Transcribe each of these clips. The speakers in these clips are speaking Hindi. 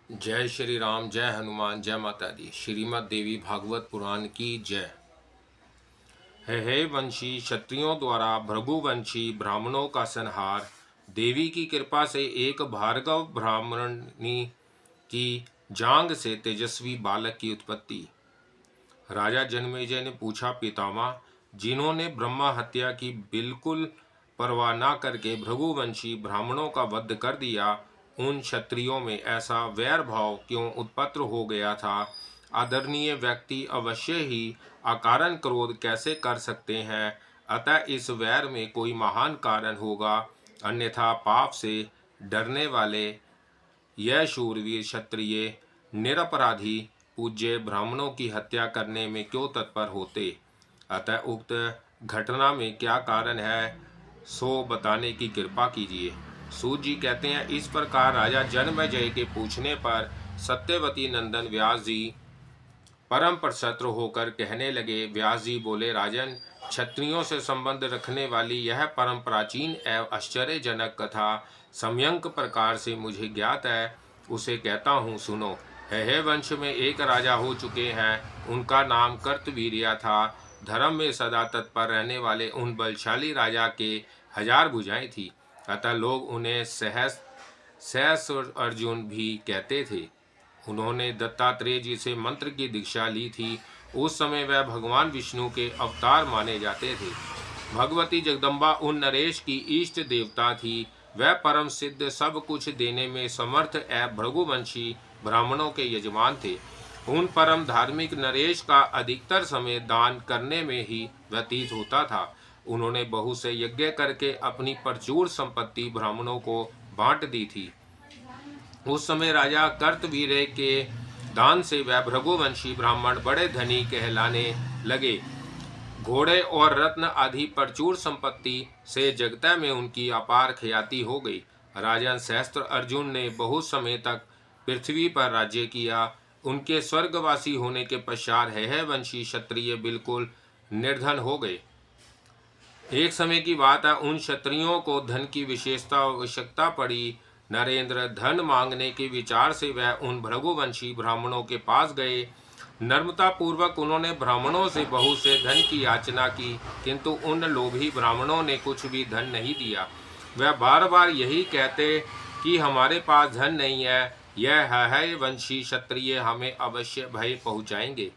जय श्री राम, जय हनुमान, जय माता दी। श्रीमद् देवी भागवत पुराण की जय। हे वंशी क्षत्रियों द्वारा भृगुवंशी ब्राह्मणों का संहार। देवी की कृपा से एक भार्गव ब्राह्मणी की जांग से तेजस्वी बालक की उत्पत्ति। राजा जन्मेजय ने पूछा, पितामह, जिन्होंने ब्रह्मा हत्या की बिल्कुल परवाह न करके भृगुवंशी ब्राह्मणों का वध कर दिया, उन क्षत्रियों में ऐसा वैर भाव क्यों उत्पन्न हो गया था? आदरणीय व्यक्ति अवश्य ही अकारण क्रोध कैसे कर सकते हैं? अतः इस वैर में कोई महान कारण होगा, अन्यथा पाप से डरने वाले यह शूरवीर क्षत्रिय निरपराधी पूज्य ब्राह्मणों की हत्या करने में क्यों तत्पर होते? अतः उक्त घटना में क्या कारण है, सो बताने की कृपा कीजिए। सूत जी कहते हैं, इस प्रकार राजा जन्मेजय के पूछने पर सत्यवती नंदन व्यास जी परम प्रसन्न होकर कहने लगे। व्यास जी बोले, राजन, क्षत्रियों से संबंध रखने वाली यह परम प्राचीन एवं आश्चर्यजनक कथा सम्यक प्रकार से मुझे ज्ञात है, उसे कहता हूँ, सुनो। है वंश में एक राजा हो चुके हैं, उनका नाम कर्तवीर्य था। धर्म में सदा तत्पर रहने वाले उन बलशाली राजा के 1000 भुजाएं थी, अतः लोग उन्हें सहस्र अर्जुन भी कहते थे। उन्होंने दत्तात्रेय जी से मंत्र की दीक्षा ली थी। उस समय वह भगवान विष्णु के अवतार माने जाते थे। भगवती जगदम्बा उन नरेश की इष्ट देवता थी। वह परम सिद्ध, सब कुछ देने में समर्थ एवं भृगुवंशी ब्राह्मणों के यजमान थे। उन परम धार्मिक नरेश का अधिकतर समय दान करने में ही व्यतीत होता था। उन्होंने बहुत से यज्ञ करके अपनी प्रचुर संपत्ति ब्राह्मणों को बांट दी थी। उस समय राजा कर्तवीर्य के दान से वह भृगुवंशी ब्राह्मण बड़े धनी कहलाने लगे। घोड़े और रत्न आदि प्रचुर संपत्ति से जगत में उनकी अपार ख्याति हो गई। राजन सहस्त्र अर्जुन ने बहुत समय तक पृथ्वी पर राज्य किया। उनके स्वर्गवासी होने के पश्चात है वंशी क्षत्रिय बिल्कुल निर्धन हो गए। एक समय की बात है, उन क्षत्रियों को धन की विशेषता आवश्यकता पड़ी। नरेंद्र धन मांगने के विचार से वह उन भृगुवंशी ब्राह्मणों के पास गए। नम्रता पूर्वक उन्होंने ब्राह्मणों से बहुत से धन की याचना की, किंतु उन लोभी ब्राह्मणों ने कुछ भी धन नहीं दिया। वह बार बार यही कहते कि हमारे पास धन नहीं है, यह है वंशी क्षत्रिय हमें अवश्य भय पहुँचाएंगे।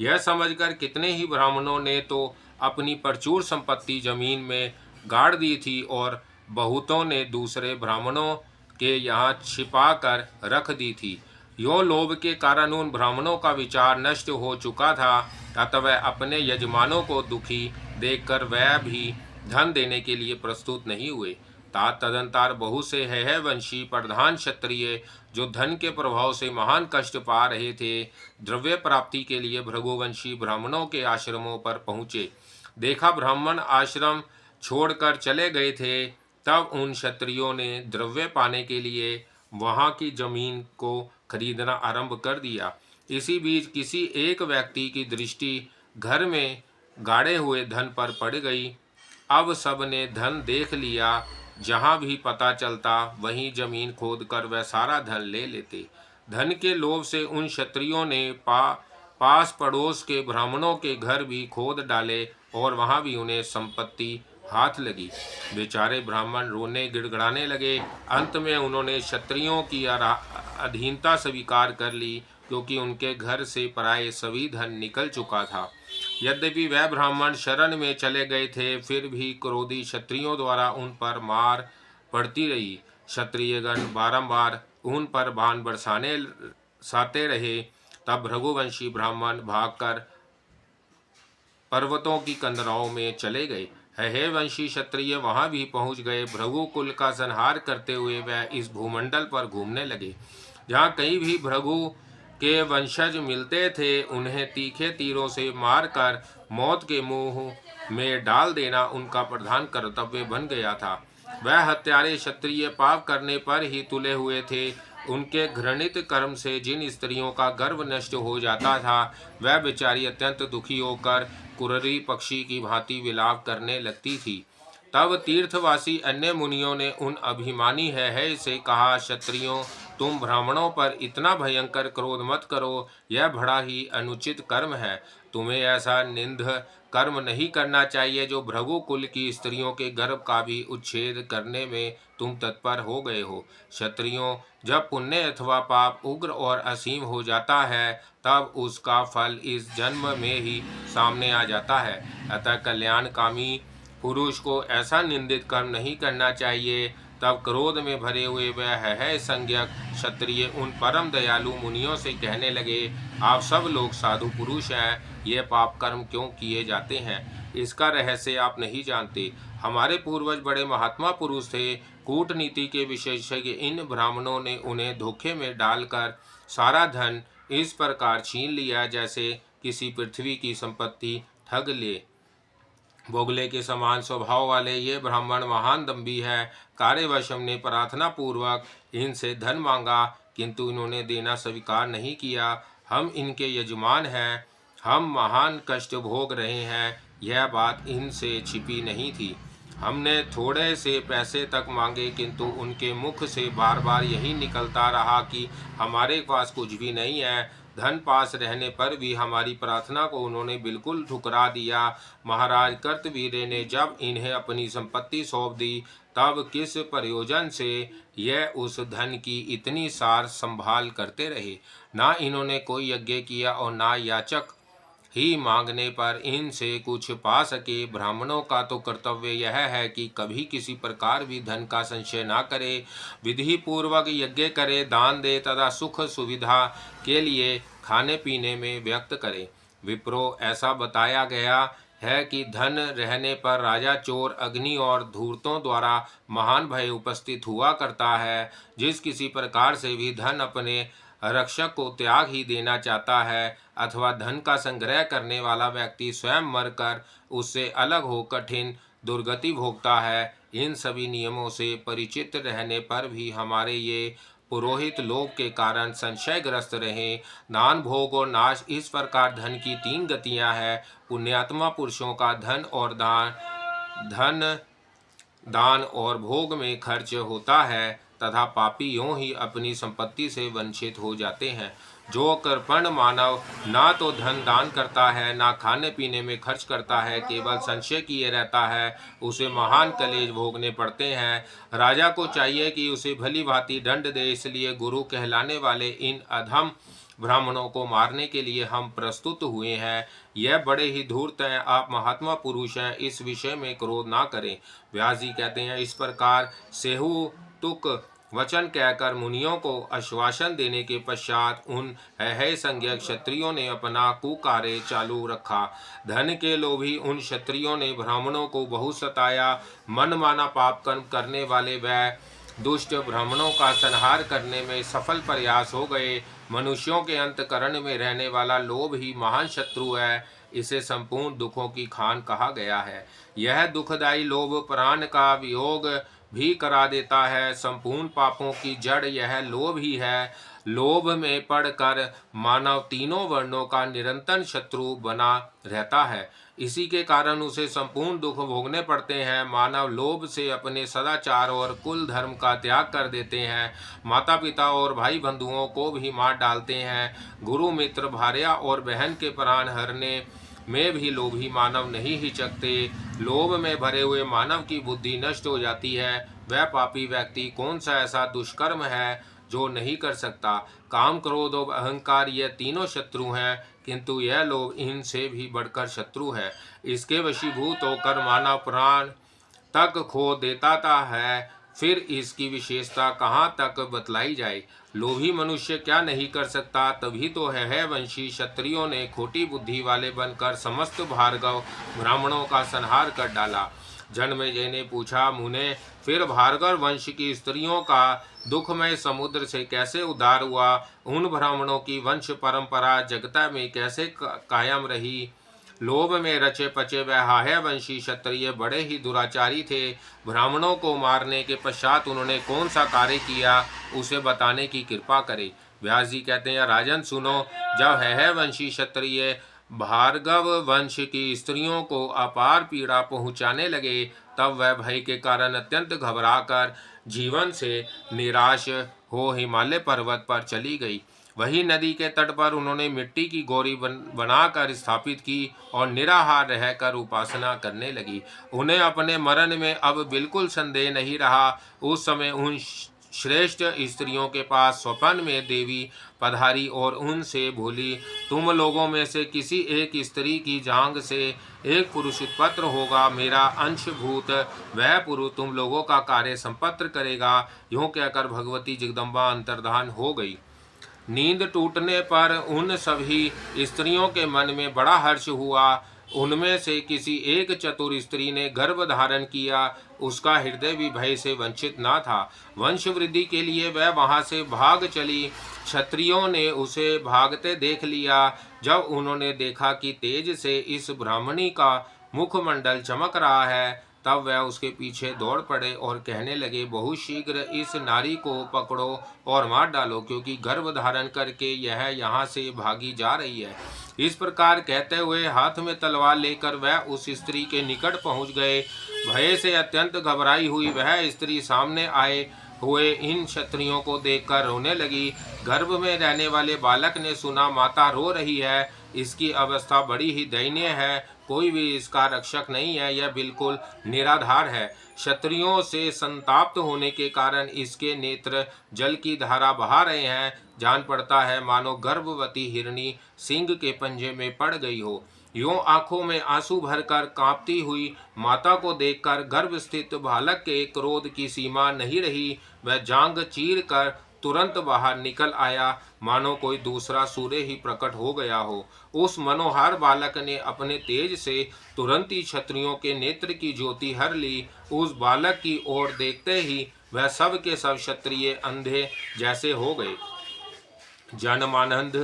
यह समझकर कितने ही ब्राह्मणों ने तो अपनी प्रचुर संपत्ति जमीन में गाड़ दी थी और बहुतों ने दूसरे ब्राह्मणों के यहाँ छिपा कर रख दी थी। यो लोभ के कारण उन ब्राह्मणों का विचार नष्ट हो चुका था, अतः वह अपने यजमानों को दुखी देखकर वह भी धन देने के लिए प्रस्तुत नहीं हुए। तदंतर बहुत से है वंशी प्रधान क्षत्रिय जो धन के प्रभाव से महान कष्ट पा रहे थे, द्रव्य प्राप्ति के लिए भृगुवंशी ब्राह्मणों के आश्रमों पर पहुँचे। देखा ब्राह्मण आश्रम छोड़कर चले गए थे, तब उन क्षत्रियों ने द्रव्य पाने के लिए वहां की जमीन को खरीदना आरंभ कर दिया। इसी बीच किसी एक व्यक्ति की दृष्टि घर में गाड़े हुए धन पर पड़ गई। अब सब ने धन देख लिया, जहां भी पता चलता वहीं जमीन खोदकर वह सारा धन ले लेते। धन के लोभ से उन क्षत्रियों ने पास पड़ोस के ब्राह्मणों के घर भी खोद डाले और वहां भी उन्हें संपत्ति हाथ लगी। बेचारे ब्राह्मण रोने गिड़गिड़ाने लगे। अंत में उन्होंने क्षत्रियों की अधीनता स्वीकार कर ली, क्योंकि उनके घर से पराये सभी धन निकल चुका था। यद्यपि वह ब्राह्मण शरण में चले गए थे, फिर भी क्रोधी क्षत्रियों द्वारा उन पर मार पड़ती रही। क्षत्रियगण बारंबार उन पर बाण बरसाने साते रहे। तब भृगुवंशी ब्राह्मण भागकर पर्वतों की कंदराओं में चले गए। है वंशी क्षत्रिय वहां भी पहुंच गए। भृगु कुल का संहार करते हुए वह इस भूमंडल पर घूमने लगे। जहाँ कहीं भी भृगु के वंशज मिलते थे, उन्हें तीखे तीरों से मारकर मौत के मुंह में डाल देना उनका प्रधान कर्तव्य बन गया था। वह हत्यारे क्षत्रिय पाप करने पर ही तुले हुए थे। उनके घृणित कर्म से जिन स्त्रियों का गर्भ नष्ट हो जाता था, वह बेचारी अत्यंत दुखी होकर कुररी पक्षी की भांति विलाप करने लगती थी। तब तीर्थवासी अन्य मुनियों ने उन अभिमानी है से कहा, क्षत्रियों, तुम ब्राह्मणों पर इतना भयंकर क्रोध मत करो, यह बड़ा ही अनुचित कर्म है। तुम्हें ऐसा निंद कर्म नहीं करना चाहिए जो भृगु कुल की स्त्रियों के गर्भ का भी उच्छेद करने में तुम तत्पर हो गए हो। क्षत्रियों, जब पुण्य अथवा पाप उग्र और असीम हो जाता है तब उसका फल इस जन्म में ही सामने आ जाता है। अतः कल्याणकामी पुरुष को ऐसा निंदित कर्म नहीं करना चाहिए। तब क्रोध में भरे हुए वह है संज्ञक क्षत्रिय उन परम दयालु मुनियों से कहने लगे, आप सब लोग साधु पुरुष हैं, ये पाप कर्म क्यों किए जाते हैं, इसका रहस्य आप नहीं जानते। हमारे पूर्वज बड़े महात्मा पुरुष थे, कूटनीति के विशेषज्ञ इन ब्राह्मणों ने उन्हें धोखे में डालकर सारा धन इस प्रकार छीन लिया जैसे किसी पृथ्वी की संपत्ति ठग ले। बोगले के समान स्वभाव वाले ये ब्राह्मण महान दम्भी है। कार्यवश हमने प्रार्थना पूर्वक इनसे धन मांगा, किंतु इन्होंने देना स्वीकार नहीं किया। हम इनके यजमान हैं, हम महान कष्ट भोग रहे हैं, यह बात इनसे छिपी नहीं थी। हमने थोड़े से पैसे तक मांगे, किंतु उनके मुख से बार बार यही निकलता रहा कि हमारे पास कुछ भी नहीं है। धन पास रहने पर भी हमारी प्रार्थना को उन्होंने बिल्कुल ठुकरा दिया। महाराज कर्तवीर्य ने जब इन्हें अपनी संपत्ति सौंप दी तब किस प्रयोजन से यह उस धन की इतनी सार संभाल करते रहे। ना इन्होंने कोई यज्ञ किया और ना याचक ही मांगने पर इनसे कुछ पा सके। ब्राह्मणों का तो कर्तव्य यह है कि कभी किसी प्रकार भी धन का संचय ना करे, विधि पूर्वक यज्ञ करे, दान दे तथा सुख सुविधा के लिए खाने पीने में व्यक्त करे। विप्रो, ऐसा बताया गया है कि धन रहने पर राजा, चोर, अग्नि और धूर्तों द्वारा महान भय उपस्थित हुआ करता है। जिस किसी प्रकार से भी धन अपने रक्षक को त्याग ही देना चाहता है अथवा धन का संग्रह करने वाला व्यक्ति स्वयं मरकर उससे अलग हो कठिन दुर्गति भोगता है। इन सभी नियमों से परिचित रहने पर भी हमारे ये पुरोहित लोभ के कारण संशयग्रस्त रहे। दान, भोग और नाश, इस प्रकार धन की तीन गतियां हैं। पुण्यात्मा पुरुषों का धन दान और भोग में खर्च होता है तथा पापी यों ही अपनी संपत्ति से वंचित हो जाते हैं। जो कृपण मानव ना तो धन दान करता है, ना खाने पीने में खर्च करता है, केवल संशय किए रहता है, उसे महान कलेश भोगने पड़ते हैं। राजा को चाहिए कि उसे भली भांति दंड दे। इसलिए गुरु कहलाने वाले इन अधम ब्राह्मणों को मारने के लिए हम प्रस्तुत हुए हैं। यह बड़े ही धूर्त हैं, आप महात्मा पुरुष हैं, इस विषय में क्रोध ना करें। व्यास जी कहते हैं, इस प्रकार सेहु तुक वचन कहकर मुनियों को आश्वासन देने के पश्चात उन है संज्ञक क्षत्रियों ने अपना कुकार्य चालू रखा। धन के लोभी उन क्षत्रियों ने ब्राह्मणों को बहुत सताया। मनमाना पाप कर्म करने वाले वह दुष्ट ब्राह्मणों का संहार करने में सफल प्रयास हो गए। मनुष्यों के अंतकरण में रहने वाला लोभ ही महान शत्रु है। इसे संपूर्ण दुखों की खान कहा गया है। यह दुखदायी लोभ प्राण का वियोग भी करा देता है। संपूर्ण पापों की जड़ यह लोभ ही है। लोभ में पड़कर मानव तीनों वर्णों का निरंतर शत्रु बना रहता है। इसी के कारण उसे संपूर्ण दुख भोगने पड़ते हैं। मानव लोभ से अपने सदाचार और कुल धर्म का त्याग कर देते हैं। माता पिता और भाई बंधुओं को भी मार डालते हैं। गुरु मित्र, भार्या और बहन के प्राण हरने में भी लोभी मानव नहीं हिचकते। लोभ में भरे हुए मानव की बुद्धि नष्ट हो जाती है। वह पापी व्यक्ति कौन सा ऐसा दुष्कर्म है जो नहीं कर सकता। काम, क्रोध और अहंकार ये तीनों शत्रु हैं, किंतु यह लोभ इनसे भी बढ़कर शत्रु है। इसके वशीभूत होकर मानव प्राण तक खो देता है। फिर इसकी विशेषता कहाँ तक बतलाई जाए। लोभी मनुष्य क्या नहीं कर सकता। तभी तो है वंशी क्षत्रियों ने खोटी बुद्धि वाले बनकर समस्त भार्गव ब्राह्मणों का संहार कर डाला। जन्मेजय ने पूछा, मुने, फिर भार्गव वंश की स्त्रियों का दुखमय समुद्र से कैसे उद्धार हुआ? उन ब्राह्मणों की वंश परंपरा जगता में कैसे कायम रही? लोभ में रचे पचे वह हाय वंशी क्षत्रिय बड़े ही दुराचारी थे। ब्राह्मणों को मारने के पश्चात उन्होंने कौन सा कार्य किया, उसे बताने की कृपा करे। व्यास जी कहते हैं, राजन सुनो, जब है वंशी क्षत्रिय भार्गव वंश की स्त्रियों को अपार पीड़ा पहुंचाने लगे, तब वह भय के कारण अत्यंत घबराकर जीवन से निराश हो हिमालय पर्वत पर चली गई। वही नदी के तट पर उन्होंने मिट्टी की गौरी बनाकर स्थापित की और निराहार रहकर उपासना करने लगी। उन्हें अपने मरण में अब बिल्कुल संदेह नहीं रहा। उस समय उन श्रेष्ठ स्त्रियों के पास स्वप्न में देवी पधारी और उनसे बोली, तुम लोगों में से किसी एक स्त्री की जांघ से एक पुरुष उत्पन्न होगा। मेरा अंशभूत वह पुरुष तुम लोगों का कार्य संपन्न करेगा। यूं कहकर भगवती जगदम्बा अंतर्धान हो गई। नींद टूटने पर उन सभी स्त्रियों के मन में बड़ा हर्ष हुआ। उनमें से किसी एक चतुर स्त्री ने गर्भ धारण किया। उसका हृदय भी भय से वंचित न था। वंश वृद्धि के लिए वह वहां से भाग चली। क्षत्रियों ने उसे भागते देख लिया। जब उन्होंने देखा कि तेज से इस ब्राह्मणी का मुखमंडल चमक रहा है, तब वह उसके पीछे दौड़ पड़े और कहने लगे, बहुत शीघ्र इस नारी को पकड़ो और मार डालो, क्योंकि गर्भ धारण करके यह यहाँ से भागी जा रही है। इस प्रकार कहते हुए हाथ में तलवार लेकर वह उस स्त्री के निकट पहुँच गए। भय से अत्यंत घबराई हुई वह स्त्री सामने आए हुए इन क्षत्रियों को देखकर रोने लगी। गर्भ में रहने वाले बालक ने सुना, माता रो रही है, इसकी अवस्था बड़ी ही दयनीय है, कोई भी इसका रक्षक नहीं है, यह बिल्कुल निराधार है। क्षत्रियों से संताप्त होने के कारण इसके नेत्र जल की धारा बहा रहे हैं। जान पड़ता है मानो गर्भवती हिरणी सिंह के पंजे में पड़ गई हो। यूं आंखों में आंसू भरकर कांपती हुई माता को देखकर गर्भ स्थित बालक के क्रोध की सीमा नहीं रही। वह जांघ चीर कर तुरंत बाहर निकल आया, मानो कोई दूसरा सूर्य ही प्रकट हो गया हो। उस मनोहर बालक ने अपने तेज से तुरंत ही क्षत्रियों के नेत्र की ज्योति हर ली। उस बालक की ओर देखते ही वह सब के सब क्षत्रिय अंधे जैसे हो गए। जनमानंद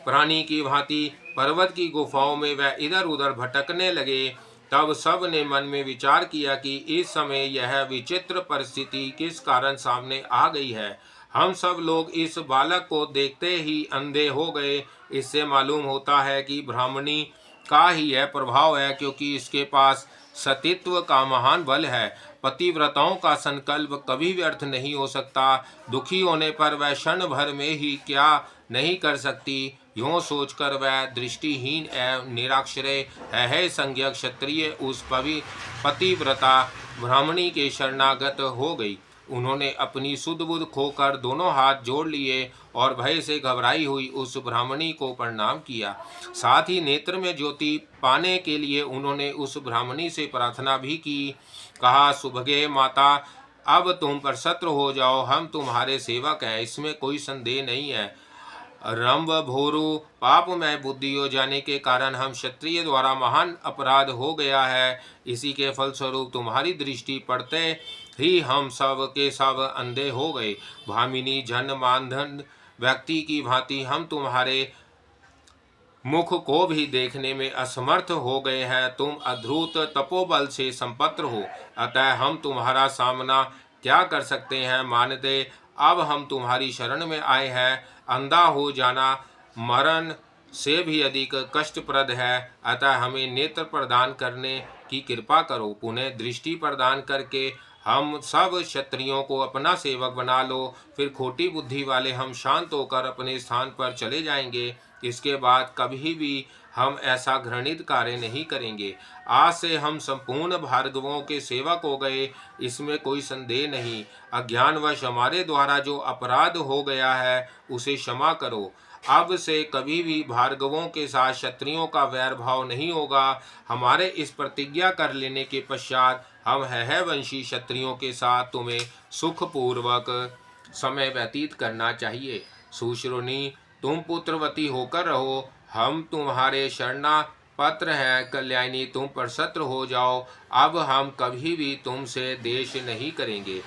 प्राणी की भांति पर्वत की गुफाओं में वह इधर उधर भटकने लगे। तब सब ने मन में विचार किया कि इस समय यह विचित्र परिस्थिति किस कारण सामने आ गई है। हम सब लोग इस बालक को देखते ही अंधे हो गए। इससे मालूम होता है कि ब्राह्मणी का ही यह प्रभाव है, क्योंकि इसके पास सतीत्व का महान बल है। पतिव्रताओं का संकल्प कभी व्यर्थ नहीं हो सकता। दुखी होने पर वह क्षण भर में ही क्या नहीं कर सकती। यूँ सोचकर वह दृष्टिहीन एवं निराश्रय है संज्ञक क्षत्रिय उस पतिव्रता ब्राह्मणी के शरणागत हो गई। उन्होंने अपनी सुध बुध खोकर दोनों हाथ जोड़ लिए और भय से घबराई हुई उस ब्राह्मणी को प्रणाम किया। साथ ही नेत्र में ज्योति पाने के लिए उन्होंने उस ब्राह्मणी से प्रार्थना भी की। कहा, सुभगे माता, अब तुम प्रसन्न हो जाओ, हम तुम्हारे सेवक हैं, इसमें कोई संदेह नहीं है। रंभ भोरु पापमय बुद्धि हो जाने के कारण हम क्षत्रिय द्वारा महान अपराध हो गया है। इसी के फलस्वरूप तुम्हारी दृष्टि पड़ते ही हम सब के सब अंधे हो गए। भामिनी जन मानधन व्यक्ति की भांति हम तुम्हारे मुख को भी देखने में असमर्थ हो गए हैं। तुम अद्भुत तपोबल से संपन्न हो, अतः हम तुम्हारा सामना क्या कर सकते हैं। मानते अब हम तुम्हारी शरण में आए हैं। अंधा हो जाना मरण से भी अधिक कष्टप्रद है, अतः हमें नेत्र प्रदान करने की कृपा करो। पुनः दृष्टि प्रदान करके हम सब क्षत्रियों को अपना सेवक बना लो। फिर खोटी बुद्धि वाले हम शांत होकर अपने स्थान पर चले जाएंगे। इसके बाद कभी भी हम ऐसा घृणित कार्य नहीं करेंगे। आज से हम संपूर्ण भार्गवों के सेवक हो गए, इसमें कोई संदेह नहीं। अज्ञानवश हमारे द्वारा जो अपराध हो गया है उसे क्षमा करो। अब से कभी भी भार्गवों के साथ क्षत्रियों का वैर भाव नहीं होगा। हमारे इस प्रतिज्ञा कर लेने के पश्चात हम वंशी क्षत्रियों के साथ तुम्हें सुखपूर्वक समय व्यतीत करना चाहिए। सुश्रुनी, तुम पुत्रवती होकर रहो, हम तुम्हारे शरणा पत्र हैं। कल्याणी, तुम प्रसन्न हो जाओ, अब हम कभी भी तुमसे देश नहीं करेंगे।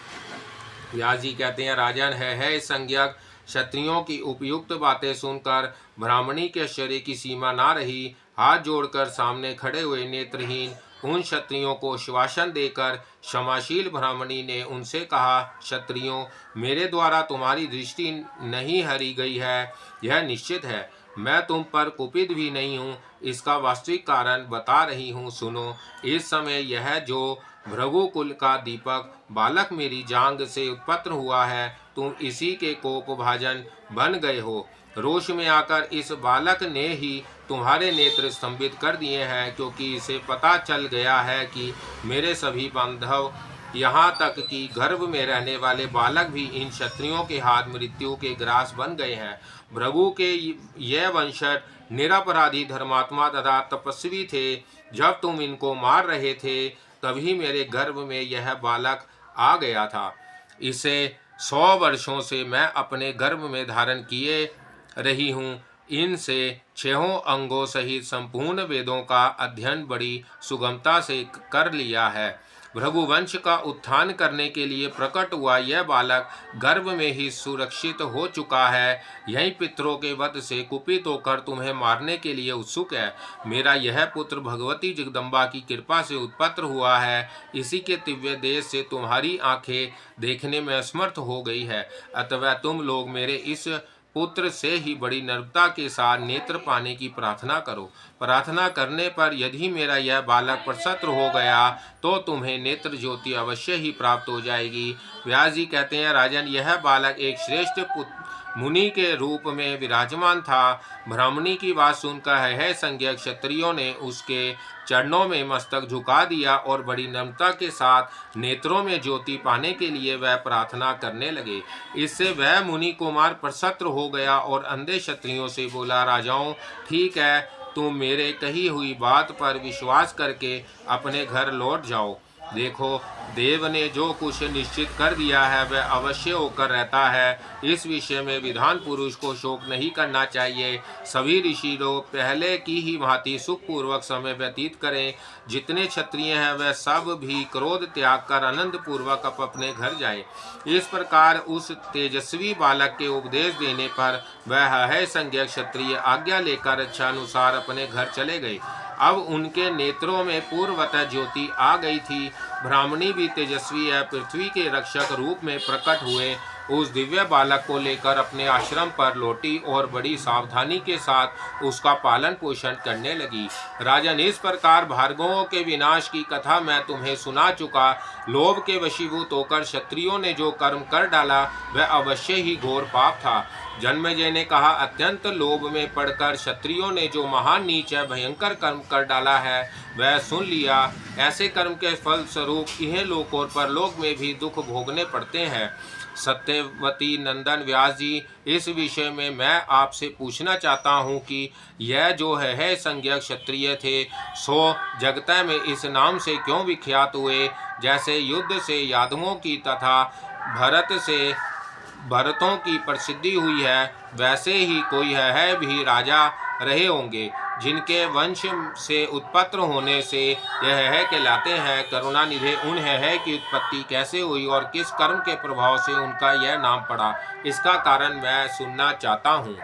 व्यास जी कहते हैं, राजन है संज्ञक क्षत्रियों की उपयुक्त बातें सुनकर ब्राह्मणी के आश्चर्य की सीमा ना रही। हाथ जोड़कर सामने खड़े हुए नेत्रहीन उन क्षत्रियों को श्वासन देकर क्षमाशील ब्राह्मणी ने उनसे कहा, क्षत्रियों, मेरे द्वारा तुम्हारी दृष्टि नहीं हरी गई है, यह निश्चित है। मैं तुम पर कुपित भी नहीं हूँ। इसका वास्तविक कारण बता रही हूँ, सुनो। इस समय यह जो भृगुकुल का दीपक बालक मेरी जांग से उत्पन्न हुआ है, तुम इसी के कोपभाजन बन गए हो। रोष में आकर इस बालक ने ही तुम्हारे नेत्र स्तंभित कर दिए हैं, क्योंकि इसे पता चल गया है कि मेरे सभी बांधव, यहाँ तक कि गर्भ में रहने वाले बालक भी इन क्षत्रियों के हाथ मृत्यु के ग्रास बन गए हैं। भृगु के ये वंशज निरपराधी धर्मात्मा तथा तपस्वी थे। जब तुम इनको मार रहे थे, तभी मेरे गर्भ में यह बालक आ गया था। इसे 100 वर्षों से मैं अपने गर्भ में धारण किए रही हूँ। इनसे 6 अंगों सहित संपूर्ण वेदों का अध्ययन बड़ी सुगमता से कर लिया है। भृगुवंश का उत्थान करने के लिए प्रकट हुआ यह बालक गर्भ में ही सुरक्षित हो चुका है। यही पितरों के वध से कुपित होकर तुम्हें मारने के लिए उत्सुक है। मेरा यह पुत्र भगवती जगदम्बा की कृपा से उत्पन्न हुआ है। इसी के दिव्य देश से तुम्हारी आंखें देखने में असमर्थ हो गई है। अतः तुम लोग मेरे इस पुत्र से ही बड़ी नम्रता के साथ नेत्र पाने की प्रार्थना करो। प्रार्थना करने पर यदि मेरा यह बालक प्रसन्न हो गया, तो तुम्हें नेत्र ज्योति अवश्य ही प्राप्त हो जाएगी। व्यास जी कहते हैं, राजन, यह बालक एक श्रेष्ठ मुनि के रूप में विराजमान था। ब्राह्मणी की बात सुनकर है संज्ञक क्षत्रियों ने उसके चरणों में मस्तक झुका दिया और बड़ी नम्रता के साथ नेत्रों में ज्योति पाने के लिए वह प्रार्थना करने लगे। इससे वह मुनि कुमार प्रसन्न हो गया और अंधे क्षत्रियों से बोला, राजाओं, ठीक है, तुम मेरे कही हुई बात पर विश्वास करके अपने घर लौट जाओ। देखो, देव ने जो कुछ निश्चित कर दिया है वह अवश्य होकर रहता है। इस विषय में विद्वान पुरुष को शोक नहीं करना चाहिए। सभी ऋषि लोग पहले की ही भांति सुखपूर्वक समय व्यतीत करें। जितने क्षत्रिय हैं वह सब भी क्रोध त्याग कर आनंद पूर्वक अपने घर जाए। इस प्रकार उस तेजस्वी बालक के उपदेश देने पर वह है संज्ञक क्षत्रिय आज्ञा लेकर इच्छानुसार अपने घर चले गए। अब उनके नेत्रों में पूर्वतः ज्योति आ गई थी। ब्राह्मणी भी तेजस्वी है, पृथ्वी के रक्षक रूप में प्रकट हुए। उस दिव्य बालक को लेकर अपने आश्रम पर लौटी और बड़ी सावधानी के साथ उसका पालन पोषण करने लगी। राजन, इस प्रकार भार्गवों के विनाश की कथा मैं तुम्हें सुना चुका। लोभ के वशीभूत होकर क्षत्रियों ने जो कर्म कर डाला वह अवश्य ही घोर पाप था। जन्मेजय ने कहा, अत्यंत लोभ में पड़कर क्षत्रियों ने जो महान नीच है भयंकर कर्म कर डाला है वह सुन लिया। ऐसे कर्म के फल स्वरूप इह लोक और परलोक में भी दुख भोगने पड़ते हैं। सत्यवती नंदन व्यास जी, इस विषय में मैं आपसे पूछना चाहता हूँ कि यह जो है संज्ञक क्षत्रिय थे, सो जगत में इस नाम से क्यों विख्यात हुए? जैसे युद्ध से यादवों की तथा भरतों की प्रसिद्धि हुई है, वैसे ही कोई है भी राजा रहे होंगे जिनके वंश से उत्पन्न होने से यह है कहलाते हैं। करुणानिधि, उन है की उत्पत्ति कैसे हुई और किस कर्म के प्रभाव से उनका यह नाम पड़ा, इसका कारण मैं सुनना चाहता हूँ।